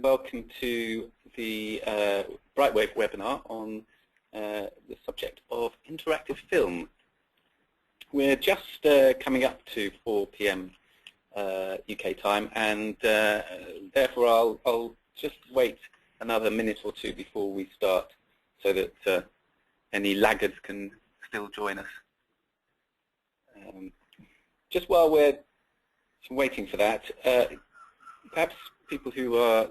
welcome to the Brightwave webinar on the subject of interactive film. We're just coming up to 4 p.m. UK time, and therefore I'll just wait another minute or two before we start so that any laggards can still join us. Just while we're waiting for that, perhaps people who are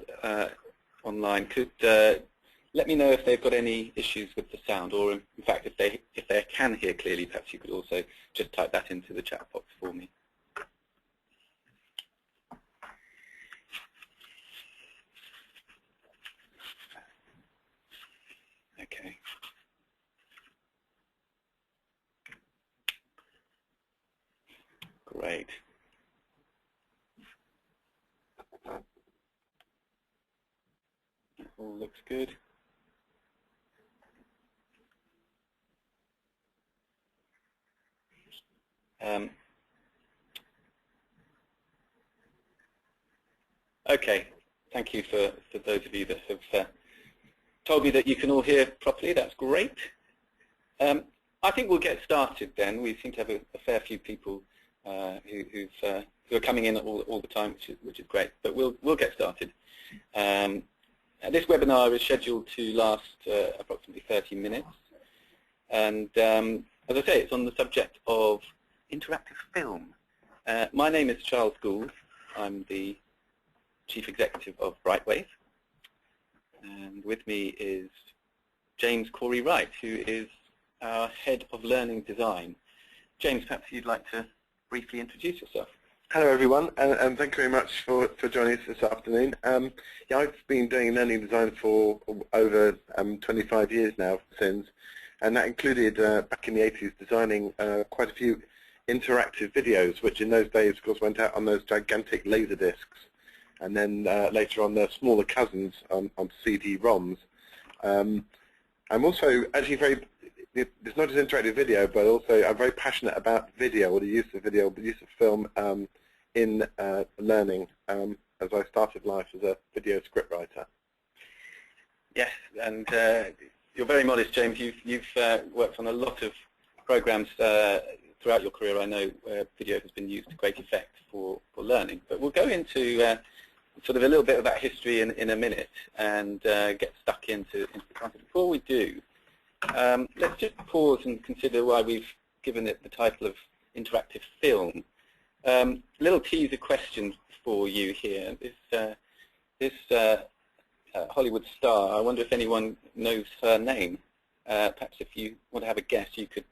online could let me know if they've got any issues with the sound, or in fact if they can hear clearly, perhaps you could also just type that into the chat box for me. Okay. Great. That all looks good. Okay, thank you for those of you that have told me that you can all hear properly. That's great. I think we'll get started then. We seem to have a fair few people who are coming in all the time, which is great. But we'll get started. This webinar is scheduled to last approximately 30 minutes, and as I say, it's on the subject of interactive film. My name is Charles Gould. I'm the Chief Executive of Brightwave, and with me is James Cory-Wright, who is our Head of Learning Design. James, perhaps you'd like to briefly introduce yourself. Hello everyone, and thank you very much for joining us this afternoon. Yeah, I've been doing learning design for over 25 years now since, and that included back in the 80s designing quite a few interactive videos, which in those days of course went out on those gigantic laser discs, and then later on their smaller cousins on CD-ROMs. I'm also actually it's not just interactive video, but also I'm very passionate about video, or the use of video, the use of film in learning, as I started life as a video scriptwriter. Yes, and you're very modest, James. You've worked on a lot of programs throughout your career, I know, where video has been used to great effect for learning. But we'll go into sort of a little bit of that history in a minute and get stuck into the content. Before we do, let's just pause and consider why we've given it the title of interactive film. Little teaser question for you here. This Hollywood star, I wonder if anyone knows her name. Perhaps if you want to have a guess, you could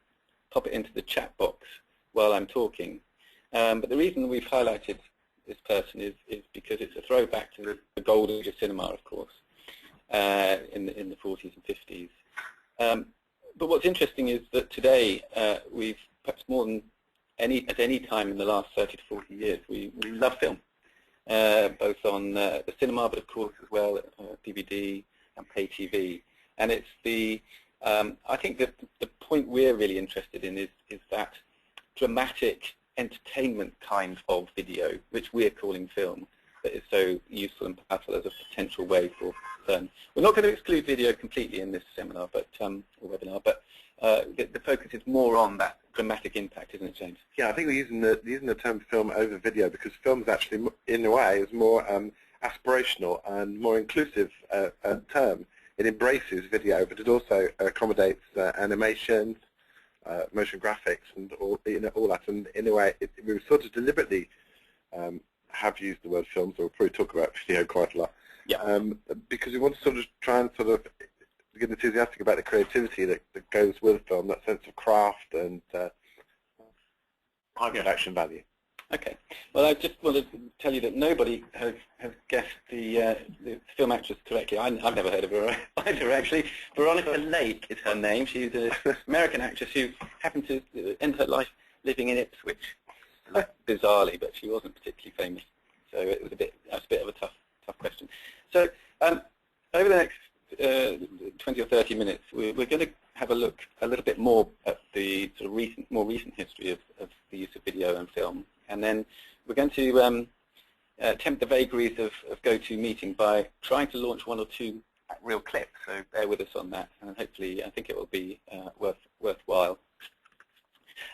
pop it into the chat box while I'm talking. But the reason we've highlighted this person is because it's a throwback to the Gould age of cinema, of course, in the 40s and 50s. But what's interesting is that today we've, perhaps more than at any time in the last 30 to 40 years, we love film, both on the cinema, but of course as well DVD and pay TV. And it's I think that the point we're really interested in is that dramatic entertainment kind of video, which we're calling film, that is so useful and powerful as a potential way for learn. We're not going to exclude video completely in this seminar, but or webinar, but the focus is more on that dramatic impact, isn't it, James? Yeah, I think we're using the term film over video because film is actually, in a way, is more aspirational and more inclusive term. It embraces video, but it also accommodates animations, motion graphics, and all that. And in a way, we sort of deliberately have used the word film, so we'll probably talk about video quite a lot. Yeah. Because we want to sort of try and sort of get enthusiastic about the creativity that goes with film, that sense of craft and high production value. Okay. Well, I just wanted to tell you that nobody has guessed the film actress correctly. I've never heard of her either, actually. Veronica Lake is her name. She's an American actress who happened to end her life living in Ipswich, bizarrely, but she wasn't particularly famous. So it was that's a bit of a tough question. So over the next 20 or 30 minutes, we're going to have a look a little bit more at the sort of more recent history of the use of video and film, and then we're going to tempt the vagaries of GoToMeeting by trying to launch one or two real clips. So bear with us on that, and hopefully I think it will be worthwhile.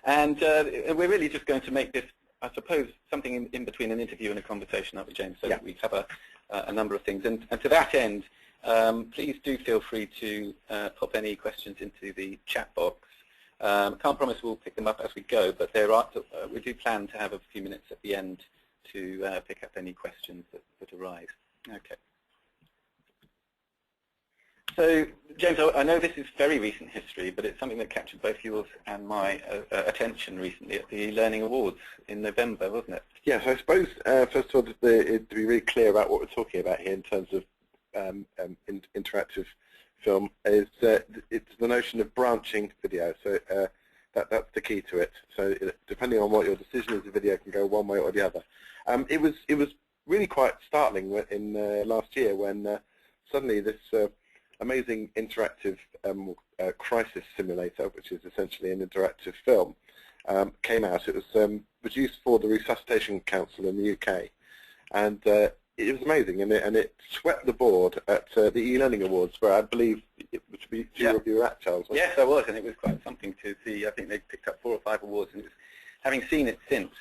And we're really just going to make this, I suppose, something in between an interview and a conversation, aren't we, James? So that we cover a number of things. And to that end, please do feel free to pop any questions into the chat box. Can't promise we'll pick them up as we go, but we do plan to have a few minutes at the end to pick up any questions that arise. Okay. So, James, I know this is very recent history, but it's something that captured both yours and my attention recently at the e-learning awards in November, wasn't it? Yes, I suppose, first of all, to be really clear about what we're talking about here in terms of interactive film, is it's the notion of branching video. So that's the key to it. So depending on what your decision is, the video can go one way or the other. It was really quite startling in last year when suddenly this amazing interactive crisis simulator, which is essentially an interactive film, came out. It was produced for the Resuscitation Council in the UK, and it was amazing, and it swept the board at the e-learning awards, where I believe it would be you were at, Charles. Yes, I was, and it was quite something to see. I think they picked up 4 or 5 awards, and having seen it since,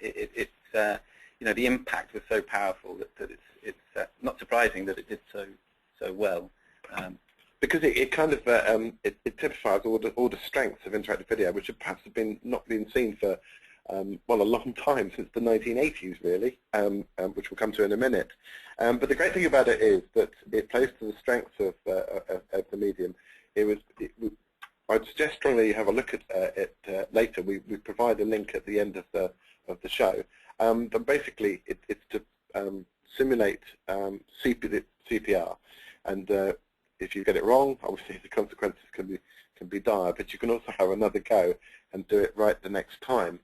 it's the impact was so powerful that it's not surprising that it did so well. Because it kind of it typifies all the strengths of interactive video, which have perhaps not been seen for a long time, since the 1980s, really, which we'll come to in a minute. But the great thing about it is that it plays to the strengths of the medium. I'd suggest strongly you have a look at it later. We provide a link at the end of the show. But basically, it's to simulate CPR, and if you get it wrong, obviously the consequences can be dire, but you can also have another go and do it right the next time.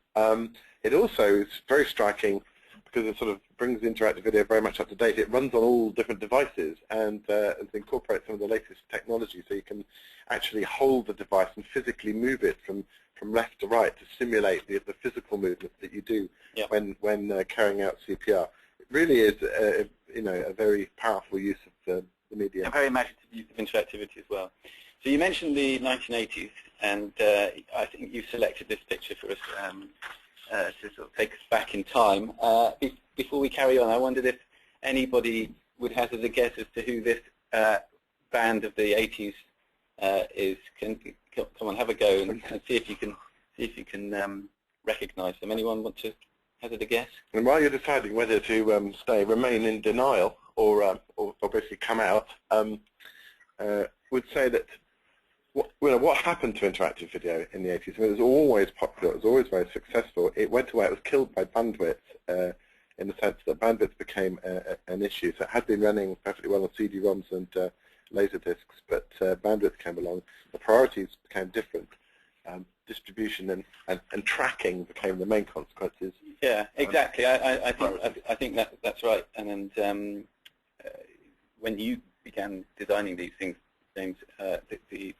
It also is very striking because it sort of brings interactive video very much up to date. It runs on all different devices and incorporates some of the latest technology, so you can actually hold the device and physically move it from left to right to simulate the physical movements that you do when carrying out CPR. It really is a very powerful use of the media. A very imaginative use of interactivity as well. So you mentioned the 1980s, and I think you selected this picture for us to sort of take us back in time. Before we carry on, I wondered if anybody would hazard a guess as to who this band of the 80s is. Come on, have a go and see if you can recognise them. Anyone want to hazard a guess? And while you're deciding whether to remain in denial or basically come out, would say that what happened to interactive video in the 80s? I mean, it was always popular. It was always very successful. It went away. It was killed by bandwidth in the sense that bandwidth became an issue. So it had been running perfectly well on CD-ROMs and Laserdiscs, but bandwidth came along. The priorities became different. Distribution and tracking became the main consequences. Yeah, exactly. I think that's right. And when you began designing these things, James, the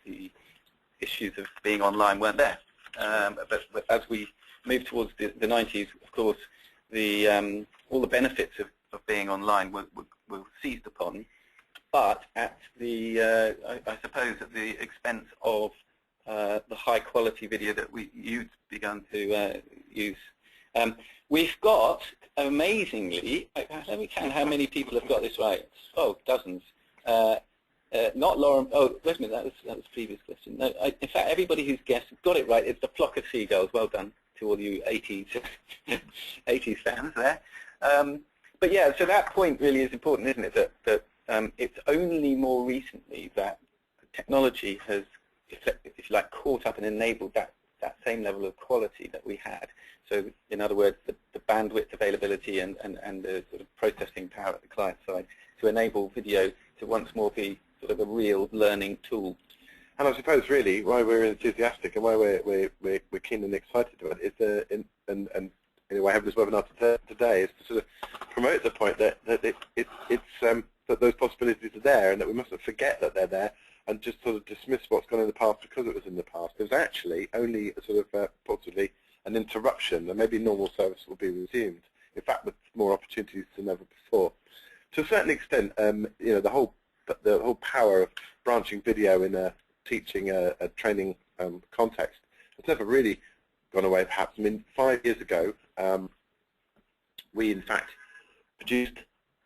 issues of being online weren't there. But as we move towards the 90s, of course, all the benefits of being online were seized upon, but at I suppose at the expense of the high-quality video that you've begun to use. We've got, amazingly, let me count how many people have got this right. Oh, dozens. Not Lauren. Oh, wait a minute. That was the previous question. No, in fact, everybody who's guessed got it right. It's the flock of seagulls. Well done to all you 80s fans there. But yeah, so that point really is important, isn't it? That it's only more recently that technology has, if you like, caught up and enabled that same level of quality that we had. So, in other words, the bandwidth availability and the sort of processing power at the client side to enable video to once more be sort of a real learning tool. And I suppose really why we're enthusiastic and why we're keen and excited about it is and anyway, I have this webinar today is to sort of promote the point that that those possibilities are there and that we mustn't forget that they're there and just sort of dismiss what's gone in the past because it was in the past. There's actually only a sort of possibly an interruption, and maybe normal service will be resumed in fact with more opportunities than ever before. To a certain extent, the whole power of branching video in a teaching, a training context has never really gone away, perhaps. I mean, 5 years ago, we in fact produced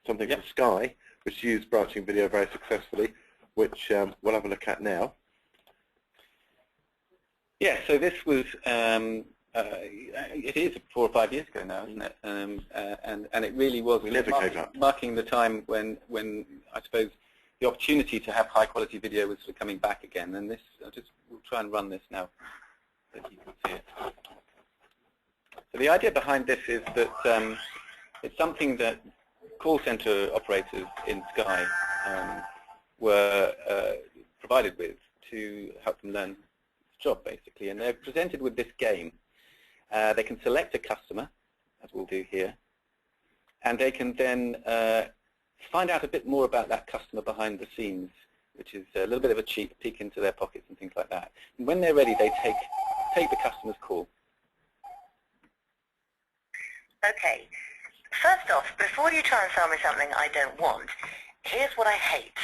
something for Sky, which used branching video very successfully, which we'll have a look at now. Yeah, so this was, it is 4 or 5 years ago now, isn't it? And it really was marking the time when I suppose the opportunity to have high quality video was sort of coming back again. And this, we'll try and run this now so you can see it. So the idea behind this is that it's something that call center operators in Sky were provided with to help them learn the job, basically. And they're presented with this game. They can select a customer, as we'll do here, and they can then find out a bit more about that customer behind the scenes, which is a little bit of a peek into their pockets and things like that. And when they're ready, they take the customer's call. Okay. First off, before you try and sell me something I don't want, here's what I hate.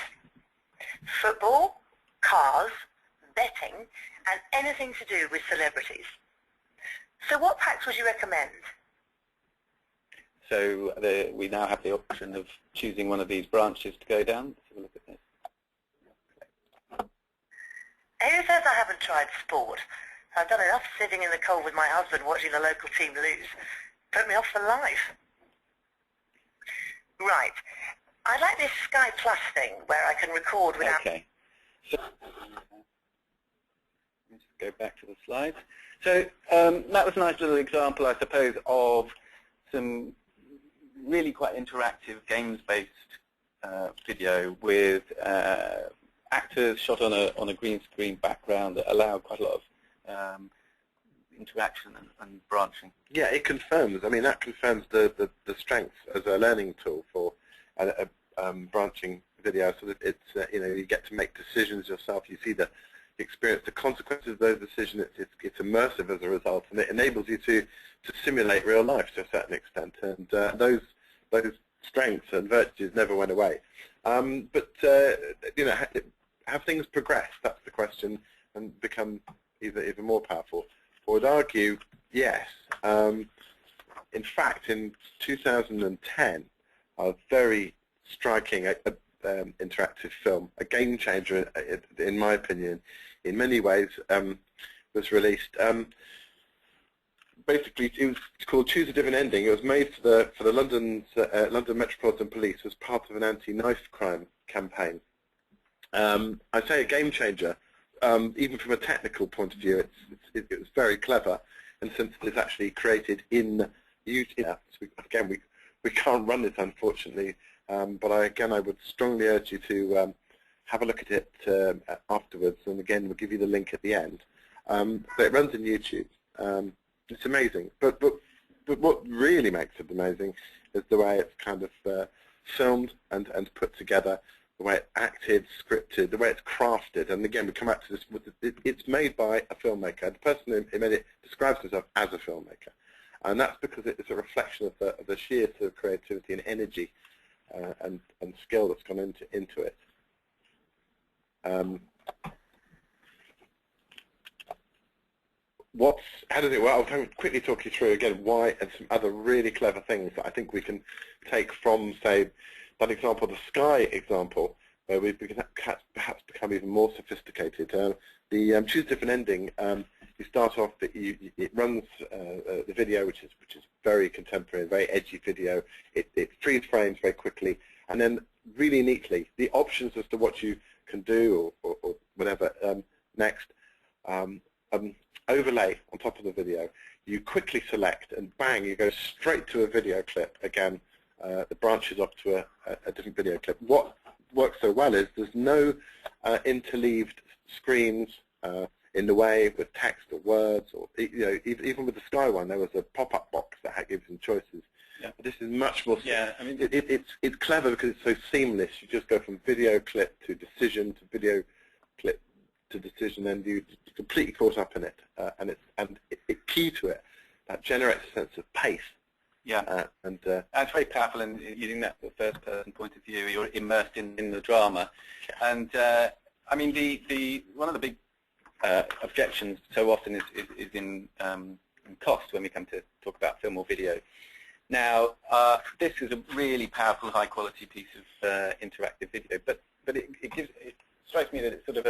Football, cars, betting, and anything to do with celebrities. So what packs would you recommend? So we now have the option of choosing one of these branches to go down. Let's have a look at this. Who says I haven't tried sport? I've done enough sitting in the cold with my husband watching the local team lose. Put me off for life. Right. I'd like this Sky Plus thing where I can record without... Okay. So, let me just go back to the slides. So that was a nice little example, I suppose, of some really quite interactive games-based video with actors shot on a green screen background that allow quite a lot of interaction and branching. Yeah, it confirms. I mean, that confirms the strength as a learning tool for branching video, so that it's you get to make decisions yourself. You see the experience the consequences of those decisions. It's immersive as a result, and it enables you to simulate real life to a certain extent. And those strengths and virtues never went away. But have things progressed? That's the question, and become even more powerful. I would argue, yes. In fact, in 2010, a very striking interactive film, a game changer, in my opinion, in many ways, was released. Basically, it's called Choose a Different Ending. It was made for the London Metropolitan Police as part of an anti-knife crime campaign. I say a game changer. Even from a technical point of view, it was very clever, and since it's actually created in YouTube, so again, we can't run it, unfortunately, but I would strongly urge you to have a look at it afterwards, and again, we'll give you the link at the end. But it runs in YouTube. It's amazing, but what really makes it amazing is the way it's kind of filmed and put together, the way it's acted, scripted, the way it's crafted. And again, we come back to this, it's made by a filmmaker. The person who made it describes himself as a filmmaker. And that's because it's a reflection of the sheer sort of creativity and energy and skill that's gone into it. How does it work? I'll quickly talk you through again why and some other really clever things that I think we can take from, say, that example, the Sky example, where we can perhaps become even more sophisticated. The Choose Different Ending, you start off, it runs the video, which is very contemporary, very edgy video. It freeze frames very quickly, and then really neatly, the options as to what you can do or whatever next, overlay on top of the video. You quickly select, and bang, you go straight to a video clip again. The branches off to a different video clip. What works so well is there's no interleaved screens in the way with text or words, or even with the Sky one, there was a pop-up box that gives them choices. Yeah. But this is much more. Yeah, I mean, it's clever because it's so seamless. You just go from video clip to decision to video clip to decision, and you're completely caught up in it. And it's key to it. That generates a sense of pace. Yeah, and that's very powerful, and using that first-person point of view, you're immersed in the drama. And I mean, one of the big objections so often is in cost when we come to talk about film or video. Now, this is a really powerful, high-quality piece of interactive video, but it strikes me that it's sort of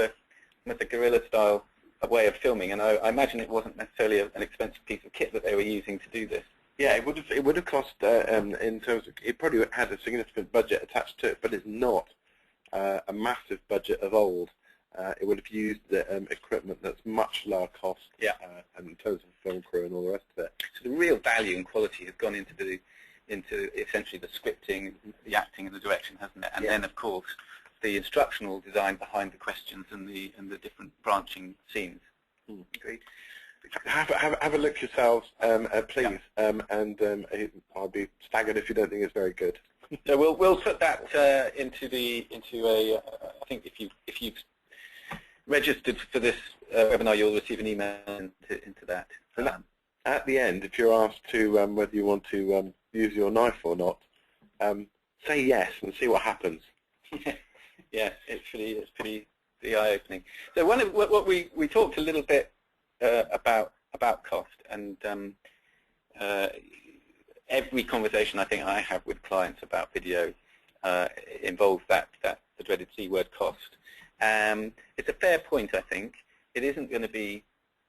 almost a guerrilla-style way of filming, and I imagine it wasn't necessarily an expensive piece of kit that they were using to do this. Yeah, it would have cost in terms of, it probably had a significant budget attached to it, but it's not a massive budget of old. It would have used equipment that's much lower cost, and in terms of film crew and all the rest of it. So the real value and quality has gone into essentially the scripting, the acting, and the direction, hasn't it? And then, of course, the instructional design behind the questions and the different branching scenes. Agreed. Have a look yourselves, please, and I'll be staggered if you don't think it's very good. So we'll put that into a. I think if you've registered for this webinar, you'll receive an email into that. And at the end, if you're asked to whether you want to use your knife or not, say yes and see what happens. Yeah, it's pretty eye-opening. So what we talked a little bit about cost, and every conversation I think I have with clients about video involves the dreaded C word, cost. It's a fair point, I think. It isn't going to be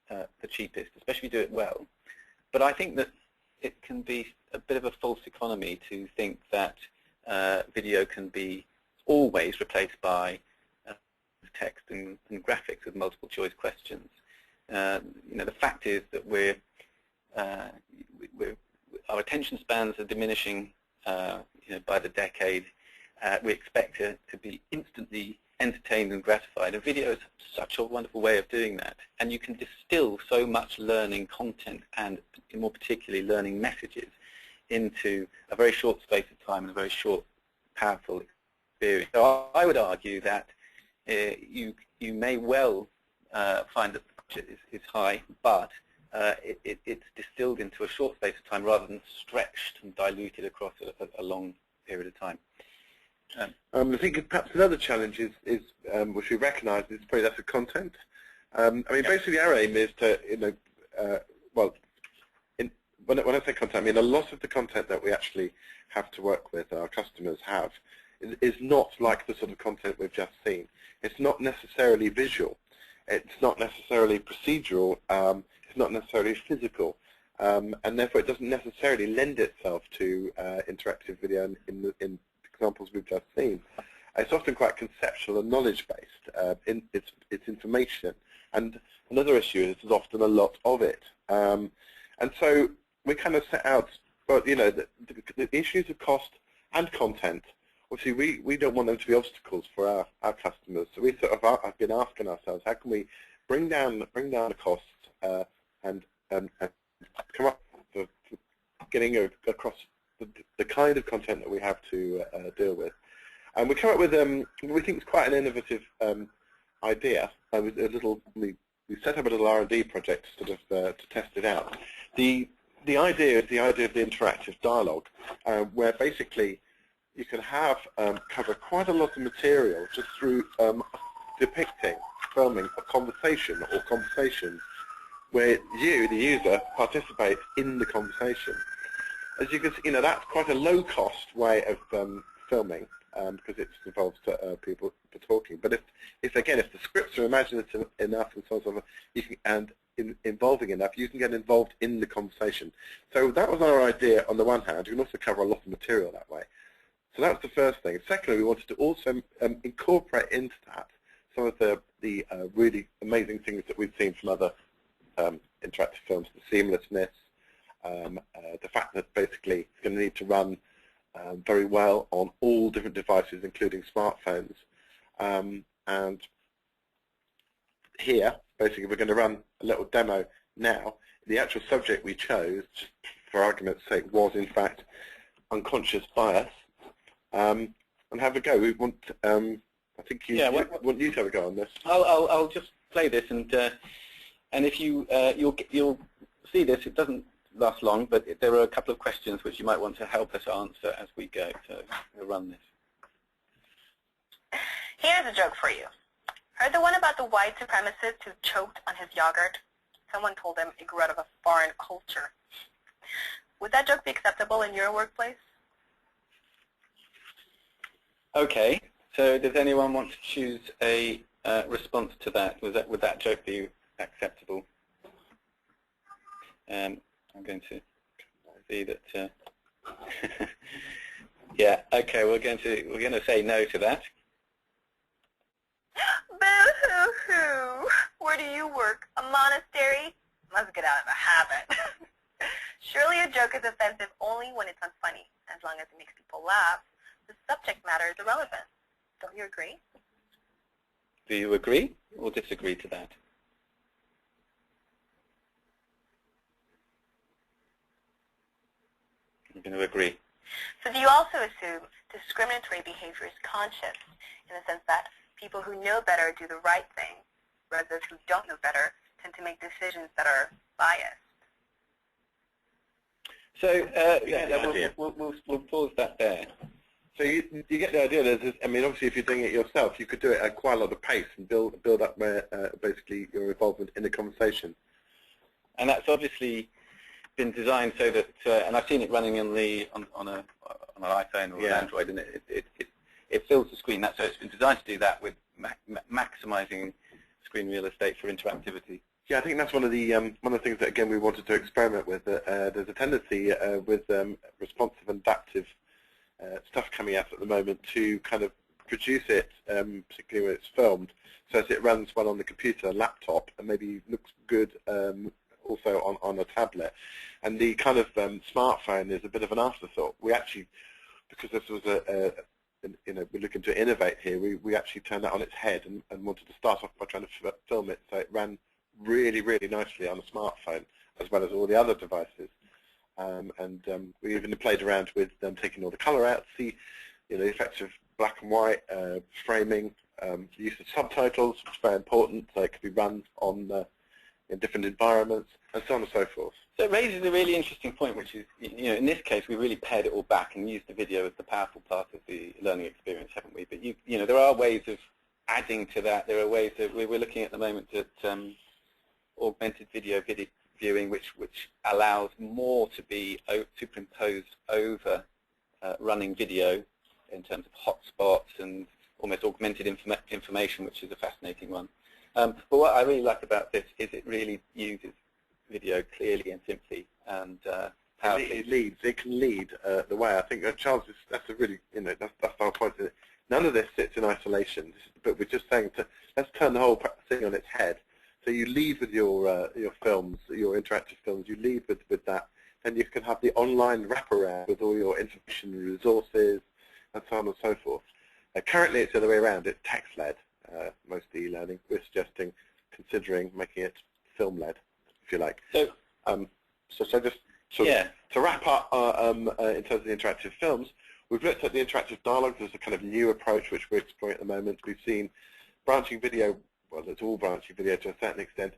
the cheapest, especially if you do it well. But I think that it can be a bit of a false economy to think that video can be always replaced by text and graphics with multiple choice questions. The fact is that our attention spans are diminishing by the decade. We expect to be instantly entertained and gratified, and video is such a wonderful way of doing that. And you can distill so much learning content, and more particularly learning messages, into a very short space of time and a very short, powerful experience. So I would argue that you may well find that the budget is high, but it's distilled into a short space of time rather than stretched and diluted across a long period of time. I think perhaps another challenge is which we recognise, is probably that's the content. Basically our aim is to, when I say content, I mean a lot of the content that we actually have to work with, our customers have, is not like the sort of content we've just seen. It's not necessarily visual. It's not necessarily procedural. It's not necessarily physical. And therefore it doesn't necessarily lend itself to interactive video in the examples we've just seen. It's often quite conceptual and knowledge-based. It's information. And another issue is there's often a lot of it. And so we kind of set out, the issues of cost and content. Obviously, we don't want them to be obstacles for our customers. So we sort of have been asking ourselves, how can we bring down the costs and come up with getting across the kind of content that we have to deal with. And we come up with we think it's quite an innovative idea. We set up a little R&D project to sort of to test it out. The idea is the idea of the interactive dialogue, where basically you can have cover quite a lot of material just through filming a conversation or conversations where you, the user, participate in the conversation. As you can see, that's quite a low-cost way of filming because it involves people talking. But if the scripts are imaginative enough and so on, involving enough, you can get involved in the conversation. So that was our idea. On the one hand, you can also cover a lot of material that way. So that's the first thing. Secondly, we wanted to also incorporate into that some of the really amazing things that we've seen from other interactive films, the seamlessness, the fact that basically it's going to need to run very well on all different devices, including smartphones. And here, basically, we're going to run a little demo now. The actual subject we chose, just for argument's sake, was in fact unconscious bias. And have a go. We want, I think want you to have a go on this. I'll just play this, and if you'll see this, it doesn't last long, but there are a couple of questions which you might want to help us answer as we go. So we'll run this. Here's a joke for you. Heard the one about the white supremacist who choked on his yogurt? Someone told him it grew out of a foreign culture. Would that joke be acceptable in your workplace? Okay. So does anyone want to choose a response to that? Would that joke be acceptable? I'm going to see that. Yeah. Okay. We're going to say no to that. Boo-hoo-hoo. Where do you work? A monastery? Must get out of the habit. Surely a joke is offensive only when it's unfunny. As long as it makes people laugh, the subject matter is irrelevant. Don't you agree? Do you agree or disagree to that? I'm going to agree. So do you also assume discriminatory behavior is conscious in the sense that people who know better do the right thing, whereas those who don't know better tend to make decisions that are biased? So yeah, we'll pause that there. So you get the idea that, I mean, obviously if you're doing it yourself, you could do it at quite a lot of pace and build up basically your involvement in the conversation. And that's obviously been designed so that, and I've seen it running on an iPhone or an Android, and it fills the screen. So it's been designed to do that with maximizing screen real estate for interactivity. Yeah, I think that's one of the things that again we wanted to experiment with. There's a tendency with responsive and adaptive stuff coming out at the moment to kind of produce it, particularly when it's filmed, so that it runs well on the computer, laptop, and maybe looks good also on a tablet. And the kind of smartphone is a bit of an afterthought. We actually, because this was we're looking to innovate here, we actually turned that on its head and wanted to start off by trying to film it so it ran really, really nicely on a smartphone as well as all the other devices. We even played around with taking all the color out, see the effects of black and white, framing, the use of subtitles, which is very important, so it could be run on in different environments, and so on and so forth. So it raises a really interesting point, which is, in this case, we really pared it all back and used the video as the powerful part of the learning experience, haven't we? But there are ways of adding to that. There are ways that we're looking at the moment at augmented video viewing, which allows more to be superimposed over running video in terms of hotspots and almost augmented information, which is a fascinating one. But what I really like about this is it really uses video clearly and simply and powerfully. It can lead the way. I think Charles, that's a really, that's our point. None of this sits in isolation, but we're just saying let's turn the whole thing on its head. So you lead with your films, your interactive films. You lead with that, and you can have the online wraparound with all your information and resources, and so on and so forth. Currently, it's the other way around. It's text-led, most e-learning. We're considering making it film-led, if you like. So, so just to wrap up in terms of the interactive films, we've looked at the interactive dialogue. There's a kind of new approach which we're exploring at the moment. We've seen branching video. Well, it's all branching video to a certain extent.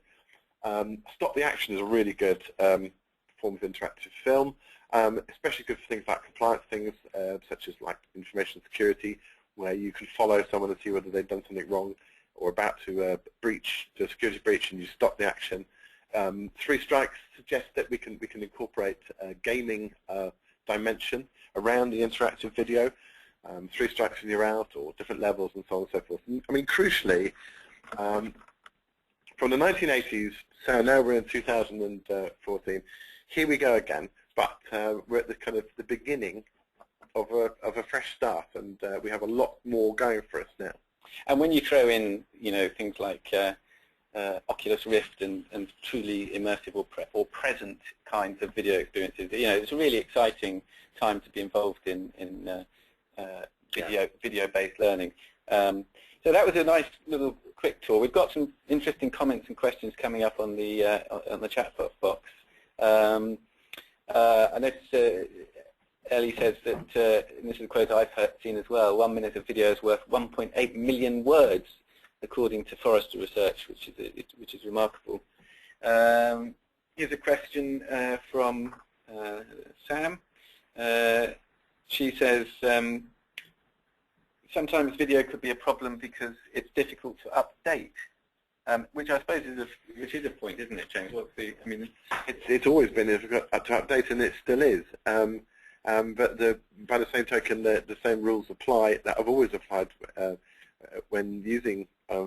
Stop the Action is a really good form of interactive film, especially good for things like compliance things, such as like information security, where you can follow someone and see whether they've done something wrong or about to do a security breach, and you stop the action. 3 Strikes suggests that we can incorporate a gaming dimension around the interactive video. 3 strikes and you're out, or different levels, and so on and so forth. I mean, crucially, from the 1980s, so now we're in 2014. Here we go again, but we're at the beginning of a fresh start, and we have a lot more going for us now. And when you throw in, things like Oculus Rift and truly immersive or present kinds of video experiences, it's a really exciting time to be involved in video-based learning. So that was a nice little quick tour. We've got some interesting comments and questions coming up on the chat box. I noticed Ellie says that, and this is a quote I've seen as well, 1 minute of video is worth 1.8 million words, according to Forrester research, which is remarkable. Here's a question from Sam. She says, sometimes video could be a problem because it's difficult to update, which I suppose is a point, isn't it, James? What's the? I mean, it's always been difficult to update, and it still is. But by the same token, the same rules apply that have always applied when using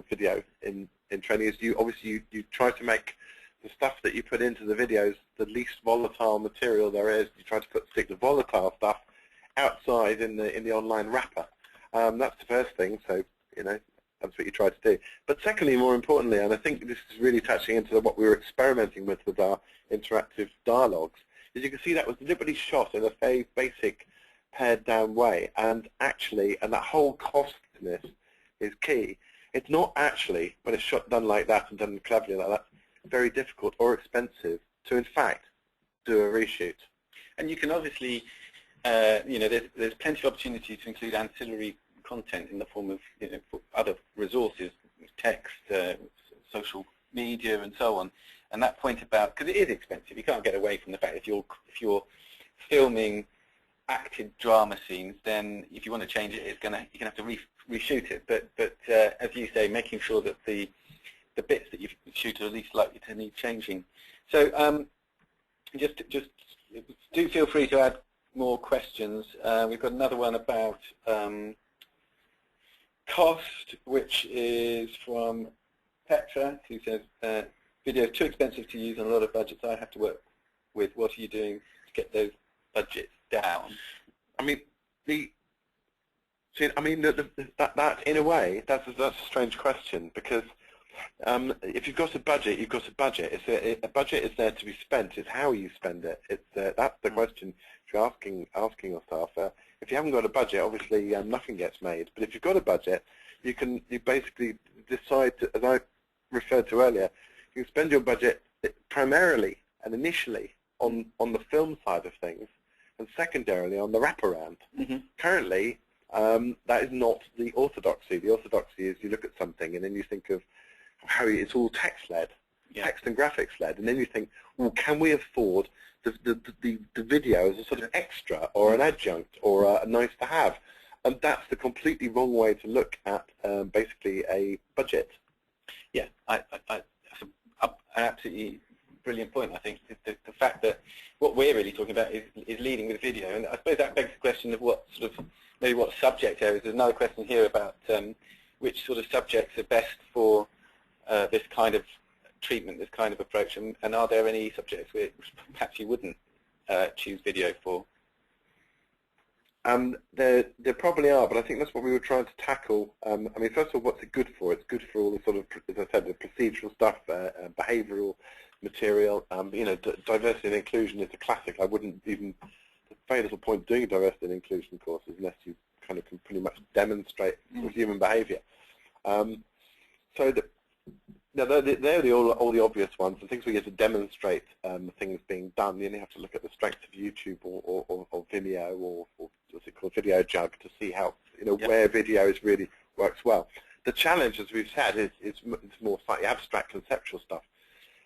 video in training. Is you try to make the stuff that you put into the videos the least volatile material there is. You try to stick the volatile stuff outside in the online wrapper. That's the first thing. So that's what you try to do. But secondly, more importantly, and I think this is really touching into what we were experimenting with our interactive dialogues, is you can see that was deliberately shot in a very basic pared down way, and actually, and that whole costliness is key. It's not actually, when it's done like that and done cleverly like that, very difficult or expensive to, in fact, do a reshoot. And you can obviously, there's plenty of opportunity to include ancillary content in the form of other resources, text, social media, and so on. And that point about, because it is expensive, you can't get away from the fact if you're filming acted drama scenes, then if you want to change it, you're going to have to reshoot it. But as you say, making sure that the bits that you shoot are at least likely to need changing. So just do feel free to add more questions. We've got another one about cost, which is from Petra, who says, video is too expensive to use on a lot of budgets I have to work with. What are you doing to get those budgets down? I mean, that in a way, that's a strange question, because if you've got a budget, you've got a budget. A budget is there to be spent. It's how you spend it. That's the question you're asking yourself. If you haven't got a budget, obviously nothing gets made. But if you've got a budget, you basically decide to, as I referred to earlier, you can spend your budget primarily and initially on the film side of things, and secondarily on the wraparound. Mm-hmm. Currently, that is not the orthodoxy. The orthodoxy is you look at something and then you think of how it's all text-led, text and graphics-led, and then you think, well, can we afford the video as a sort of extra or an adjunct or a nice-to-have? And that's the completely wrong way to look at basically a budget. Yeah, that's an absolutely brilliant point. I think the fact that what we're really talking about is leading with video, and I suppose that begs the question of what subject areas. There's another question here about which sort of subjects are best for this kind of treatment, this kind of approach, and are there any subjects which perhaps you wouldn't choose video for? There probably are, but I think that's what we were trying to tackle. I mean, first of all, what's it good for? It's good for all the sort of, as I said, the procedural stuff, behavioural material. Diversity and inclusion is a classic. I wouldn't even, very little point doing diversity and inclusion courses unless you kind of can pretty much demonstrate human behaviour. So they're all the obvious ones, and things where you have to demonstrate things being done. You only have to look at the strength of YouTube or Vimeo or what's it called, Video Jug, to see how where video really works well. The challenge, as we've said, is more slightly abstract, conceptual stuff.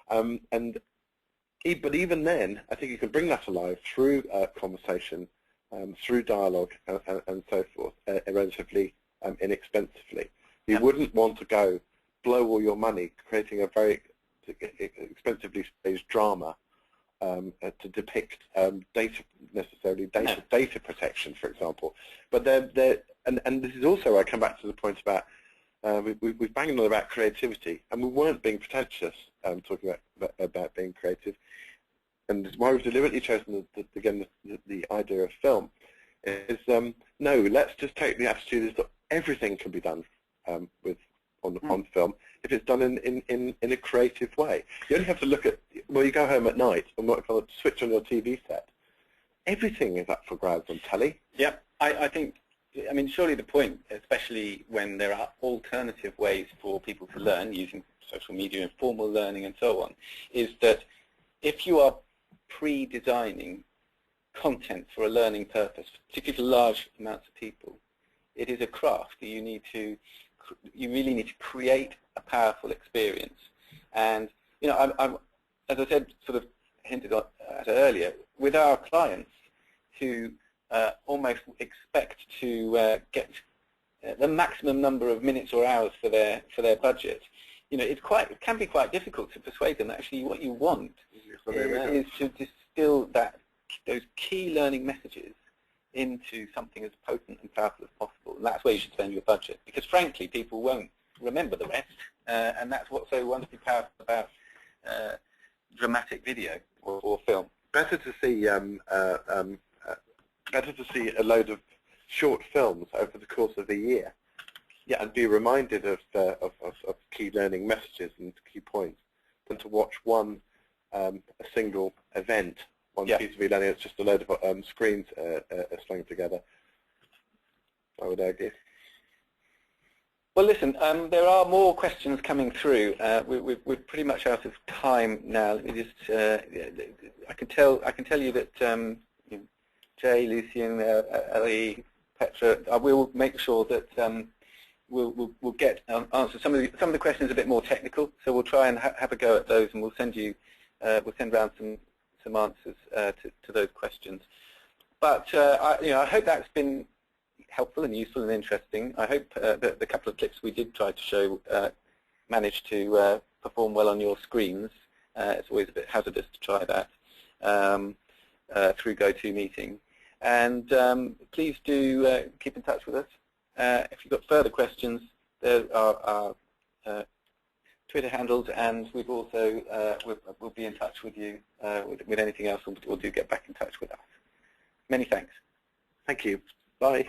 But even then, I think you can bring that alive through conversation, through dialogue, and so forth, relatively inexpensively. You wouldn't want to blow all your money creating a very expensively staged drama to depict data protection, for example. But and this is also where I come back to the point about we've banged on about creativity, and we weren't being pretentious talking about being creative. And why we've deliberately chosen the idea of film is no, let's just take the attitude is that everything can be done on film if it's done in a creative way. You only have to look at, well, you go home at night and switch on your TV set. Everything is up for grabs on telly. Yeah, I think, I mean, surely the point, especially when there are alternative ways for people to learn using social media, informal learning and so on, is that if you are pre-designing content for a learning purpose, particularly for large amounts of people, it is a craft. You really need to create a powerful experience. And I'm as I said, sort of hinted at earlier, with our clients who almost expect to get the maximum number of minutes or hours for their budget, it can be quite difficult to persuade them that actually what you want is to distill those key learning messages into something as potent and powerful as possible. And that's where you should spend your budget, because frankly people won't remember the rest, and that's what's so wonderfully powerful about dramatic video or film. Better to see a load of short films over the course of a year, and be reminded of key learning messages and key points, than to watch a single event, one piece of e-learning. It's just a load of screens slung together, I would argue. Well, listen, there are more questions coming through. We're pretty much out of time now. Let me just, I can tell you that Jay, Lucien, Ellie, Petra, I will make sure that we'll get answers. Some of the questions are a bit more technical, so we'll try and have a go at those, and we'll send around some answers to those questions. But I hope that's been helpful and useful and interesting. I hope that the couple of clips we did try to show managed to perform well on your screens. It's always a bit hazardous to try that through GoToMeeting. And please do keep in touch with us. If you've got further questions, there are our Twitter handles, and we've also we'll be in touch with you with anything else, or do get back in touch with us. Many thanks. Thank you. Bye.